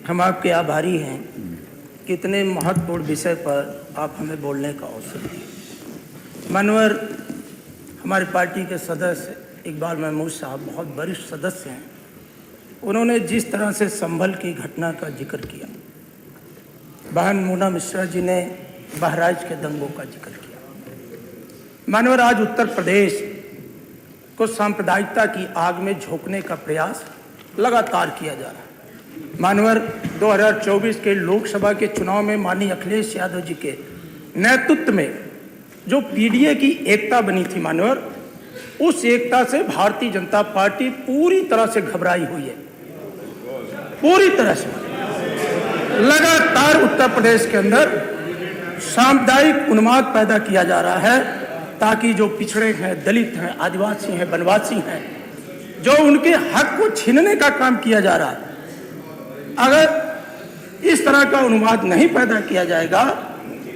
हम आपके आभारी हैं कि इतने महत्वपूर्ण विषय पर आप हमें बोलने का अवसर दिए। मानवर हमारी पार्टी के सदस्य इकबाल महमूद साहब बहुत वरिष्ठ सदस्य हैं। उन्होंने जिस तरह से संभल की घटना का जिक्र किया, बहन मोना मिश्रा जी ने बहराइच के दंगों का जिक्र किया। मानवर आज उत्तर प्रदेश को सांप्रदायिकता की आग में झोंकने का प्रयास लगातार किया जा रहा है। मानवर 2024 के लोकसभा के चुनाव में माननीय अखिलेश यादव जी के नेतृत्व में जो पीडीए की एकता बनी थी, मानवर उस एकता से भारतीय जनता पार्टी पूरी तरह से घबराई हुई है। पूरी तरह से लगातार उत्तर प्रदेश के अंदर सांप्रदायिक उन्माद पैदा किया जा रहा है ताकि जो पिछड़े हैं, दलित हैं, आदिवासी हैं, वनवासी हैं, जो उनके हक को छीनने का काम किया जा रहा है, अगर इस तरह का उन्माद नहीं पैदा किया जाएगा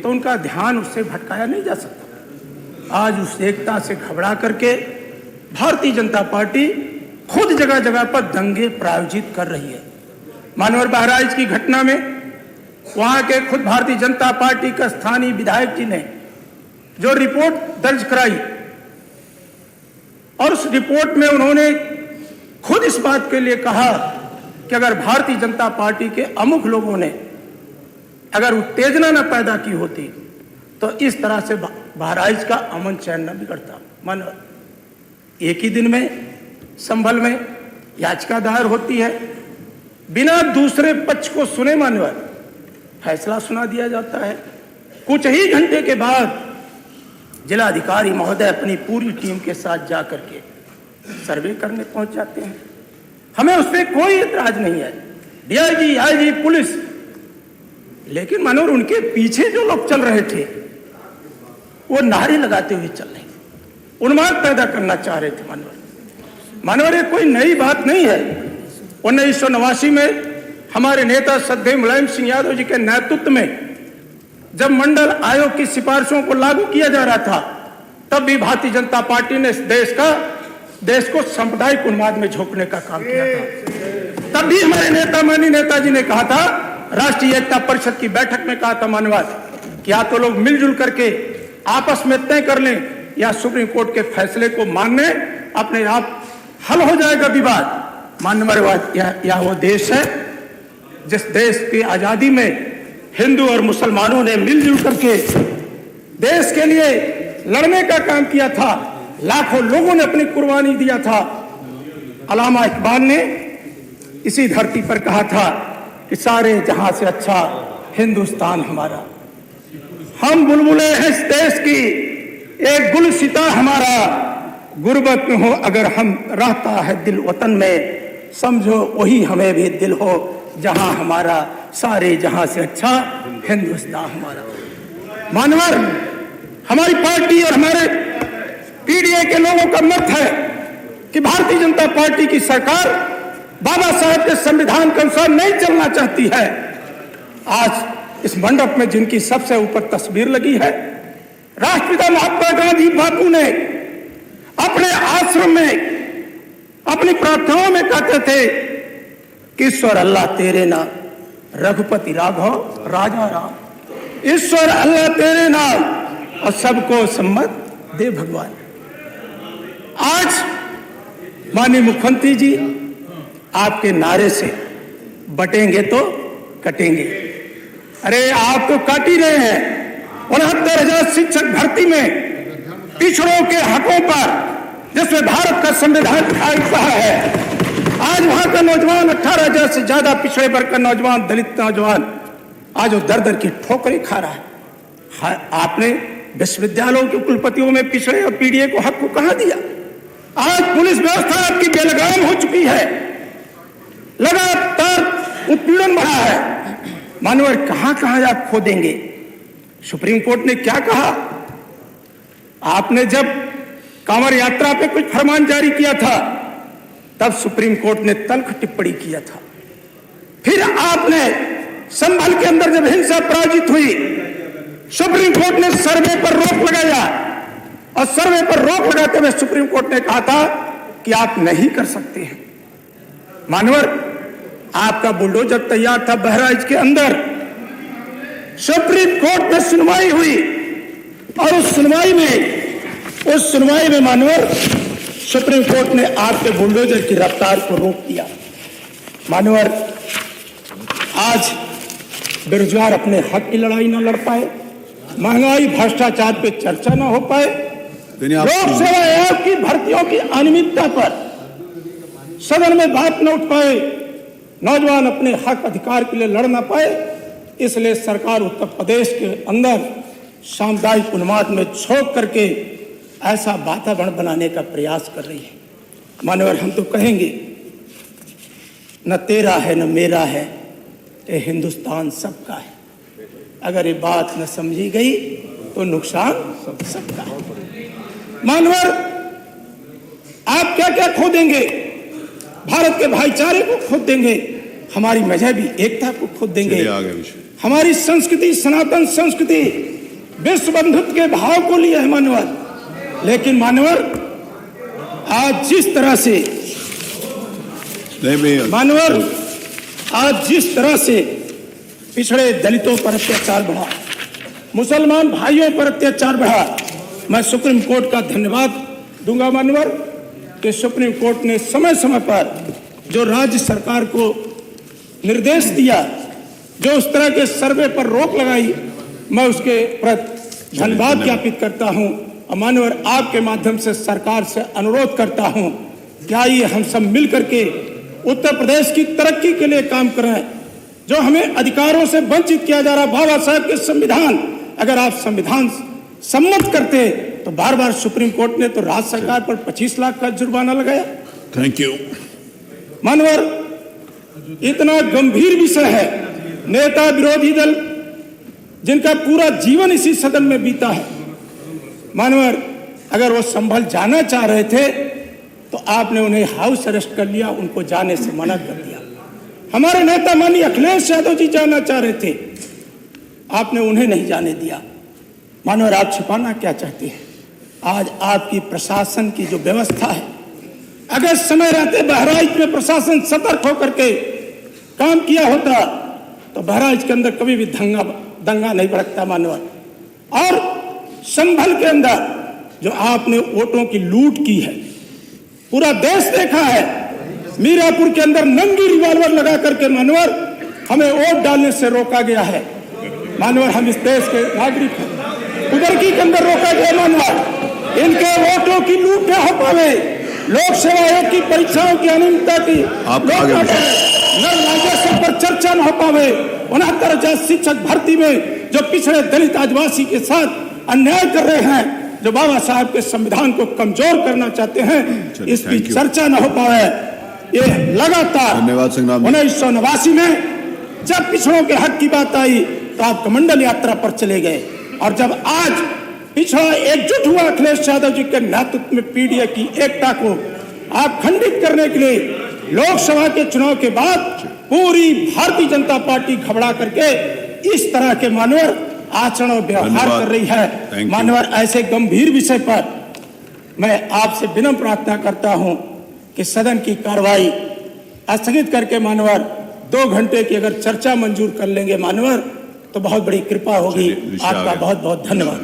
तो उनका ध्यान उससे भटकाया नहीं जा सकता। आज उस एकता से घबरा करके भारतीय जनता पार्टी खुद जगह जगह पर दंगे प्रायोजित कर रही है। मानवर बहराइच की घटना में वहां के खुद भारतीय जनता पार्टी का स्थानीय विधायक जी ने जो रिपोर्ट दर्ज कराई और उस रिपोर्ट में उन्होंने खुद इस बात के लिए कहा कि अगर भारतीय जनता पार्टी के अमुख लोगों ने अगर उत्तेजना न पैदा की होती तो इस तरह से बहराइच का अमन चैन न बिगड़ता। मानवर एक ही दिन में संभल में याचिका दायर होती है, बिना दूसरे पक्ष को सुने मानवर फैसला सुना दिया जाता है। कुछ ही घंटे के बाद जिलाधिकारी महोदय अपनी पूरी टीम के साथ जाकर के सर्वे करने पहुंच जाते हैं। हमें उस पर कोई एतराज नहीं है, डीआईजी, आईजी, पुलिस, लेकिन मनोहर उनके पीछे जो लोग चल रहे थे वो नारे लगाते हुए चल रहे, उन्माद पैदा करना चाह रहे थे। मनोहर ये कोई नई बात नहीं है। 1989 में हमारे नेता श्रद्धेय मुलायम सिंह यादव जी के नेतृत्व में जब मंडल आयोग की सिफारिशों को लागू किया जा रहा था, तब भी भारतीय जनता पार्टी ने देश को सांप्रदायिक उन्माद में झोंकने का काम किया था। तब भी हमारे नेता माननीय नेताजी ने कहा था, राष्ट्रीय एकता परिषद की बैठक में कहा था मानवाद कि या तो लोग मिलजुल करके आपस में तय कर लें या सुप्रीम कोर्ट के फैसले को मानने अपने आप हल हो जाएगा विवाद। मानववाद यह वो देश है जिस देश की आजादी में हिंदू और मुसलमानों ने मिलजुल करके देश के लिए लड़ने का काम किया था। लाखों लोगों ने अपनी कुर्बानी दिया था। अल्लामा इकबाल ने इसी धरती पर कहा था कि सारे जहां से अच्छा हिंदुस्तान हमारा, हम बुलबुले हैं इस देश की, एक गुलसिता हमारा, गुर्बत में हो अगर हम रहता है दिल वतन में, समझो वही हमें भी दिल हो जहां हमारा, सारे जहां से अच्छा हिंदुस्तान हमारा। मानवर हमारी पार्टी और हमारे पीडीए के लोगों का मत है कि भारतीय जनता पार्टी की सरकार बाबा साहब के संविधान के अनुसार नहीं चलना चाहती है। आज इस मंडप में जिनकी सबसे ऊपर तस्वीर लगी है, राष्ट्रपिता महात्मा गांधी बापू ने अपने आश्रम में अपनी प्रार्थनाओं में कहते थे कि ईश्वर अल्लाह तेरे नाम, रघुपति राघव राजा राम, ईश्वर अल्लाह तेरे नाम और सबको सम्मत दे भगवान। आज माननीय मुख्यमंत्री जी आपके नारे से बटेंगे तो कटेंगे। अरे आप तो काट ही रहे हैं। 69,000 शिक्षक भर्ती में पिछड़ों के हकों पर जिसमें भारत का संविधान लिखा है, आज वहां का नौजवान 18,000 से ज्यादा पिछड़े वर्ग का नौजवान, दलित नौजवान आज वो दर दर की ठोकरें खा रहा है। आपने विश्वविद्यालयों के कुलपतियों में पिछड़े और पीडीए को हक को कहां दिया? आज पुलिस व्यवस्था आपकी बेलगाम हो चुकी है, लगातार उत्पीड़न बढ़ा है। मानवर कहां कहां आप खो देंगे? सुप्रीम कोर्ट ने क्या कहा? आपने जब कांवड़ यात्रा पे कुछ फरमान जारी किया था तब सुप्रीम कोर्ट ने तल्ख टिप्पणी किया था। फिर आपने संभल के अंदर जब हिंसा पराजित हुई, सुप्रीम कोर्ट ने सर्वे पर रोक लगाया और सर्वे पर रोक लगाते हुए सुप्रीम कोर्ट ने कहा था कि आप नहीं कर सकते हैं। मानवर आपका बुलडोजर तैयार था बहराइच के अंदर, सुप्रीम कोर्ट में सुनवाई हुई और उस सुनवाई में मानवर सुप्रीम कोर्ट ने आपके बुलडोजर की रफ्तार को रोक दिया। मानवर आज बेरोजगार अपने हक की लड़ाई न लड़ पाए, महंगाई भ्रष्टाचार पे चर्चा न हो पाए, लोक सेवा आयोग की भर्तियों की अनियमितता पर सदन में बात न उठ पाए, नौजवान अपने हक अधिकार के लिए लड़ न पाए, इसलिए सरकार उत्तर प्रदेश के अंदर सामुदायिक उन्माद में झोंक करके ऐसा वातावरण बनाने का प्रयास कर रही है। मानवर हम तो कहेंगे न तेरा है न मेरा है, ये हिंदुस्तान सबका है। अगर ये बात न समझी गई तो नुकसान सबका है। मानवर आप क्या क्या खो देंगे, भारत के भाईचारे को खो देंगे, हमारी मजहबी एकता को खो देंगे, हमारी संस्कृति सनातन संस्कृति विश्व बंधुत्व के भाव को लिए है मानवर। लेकिन मानवर आज जिस तरह से पिछड़े दलितों पर अत्याचार बढ़ा, मुसलमान भाइयों पर अत्याचार बढ़ा, मैं सुप्रीम कोर्ट का धन्यवाद दूंगा मानवर कि सुप्रीम कोर्ट ने समय समय पर जो राज्य सरकार को निर्देश दिया, जो उस तरह के सर्वे पर रोक लगाई, मैं उसके प्रति धन्यवाद ज्ञापित करता हूं। और मानवर आपके माध्यम से सरकार से अनुरोध करता हूं कि आइए हम सब मिल करके उत्तर प्रदेश की तरक्की के लिए काम करें। जो हमें अधिकारों से वंचित किया जा रहा, बाबा साहब के संविधान, अगर आप संविधान सम्मत करते तो बार बार सुप्रीम कोर्ट ने तो राज्य सरकार पर 25 लाख का जुर्माना लगाया। थैंक यू मानवर, इतना गंभीर विषय है, नेता विरोधी दल जिनका पूरा जीवन इसी सदन में बीता है, मानवर अगर वो संभल जाना चाह रहे थे तो आपने उन्हें हाउस अरेस्ट कर लिया, उनको जाने से मना कर दिया। हमारे नेता माननीय अखिलेश यादव जी जाना चाह रहे थे, आपने उन्हें नहीं जाने दिया। मानवर आप छिपाना क्या चाहते हैं? आज आपकी प्रशासन की जो व्यवस्था है, अगर समय रहते बहराइच में प्रशासन सतर्क होकर के काम किया होता तो बहराइच के अंदर कभी भी दंगा नहीं भड़कता मानवर। और संभल के अंदर जो आपने वोटों की लूट की है, पूरा देश देखा है। मीरापुर के अंदर नंगी रिवॉल्वर लगा करके मानवर हमें वोट डालने से रोका गया है। मानवर हम इस देश के नागरिक हैं, उदरकी के अंदर रोका गया मानवर। इनके वोटों की लूट न हो पावे, लोक सेवा आयोग की परीक्षाओं की अनियमितता की राजस्व पर चर्चा न हो पावे, 69,000 शिक्षक भर्ती में जो पिछड़े दलित आदिवासी के साथ अन्याय कर रहे हैं, जो बाबा साहब के संविधान को कमजोर करना चाहते हैं, इसकी चर्चा न हो पाए। ये लगातार 1989 में जब पिछड़ों के हक की बात आई तो आप कमंडल यात्रा पर चले गए, और जब आज पिछड़ा एकजुट हुआ अखिलेश यादव जी के नेतृत्व में पीडीए की एकता को आप खंडित करने के लिए लोकसभा के चुनाव के बाद पूरी भारतीय जनता पार्टी घबरा करके इस तरह के मानवर आचरण और व्यवहार कर रही है। मानवर ऐसे गंभीर विषय पर मैं आपसे विनम्र प्रार्थना करता हूं कि सदन की कार्रवाई स्थगित करके मानवर 2 घंटे की अगर चर्चा मंजूर कर लेंगे मानवर तो बहुत बड़ी कृपा होगी। आपका बहुत बहुत धन्यवाद।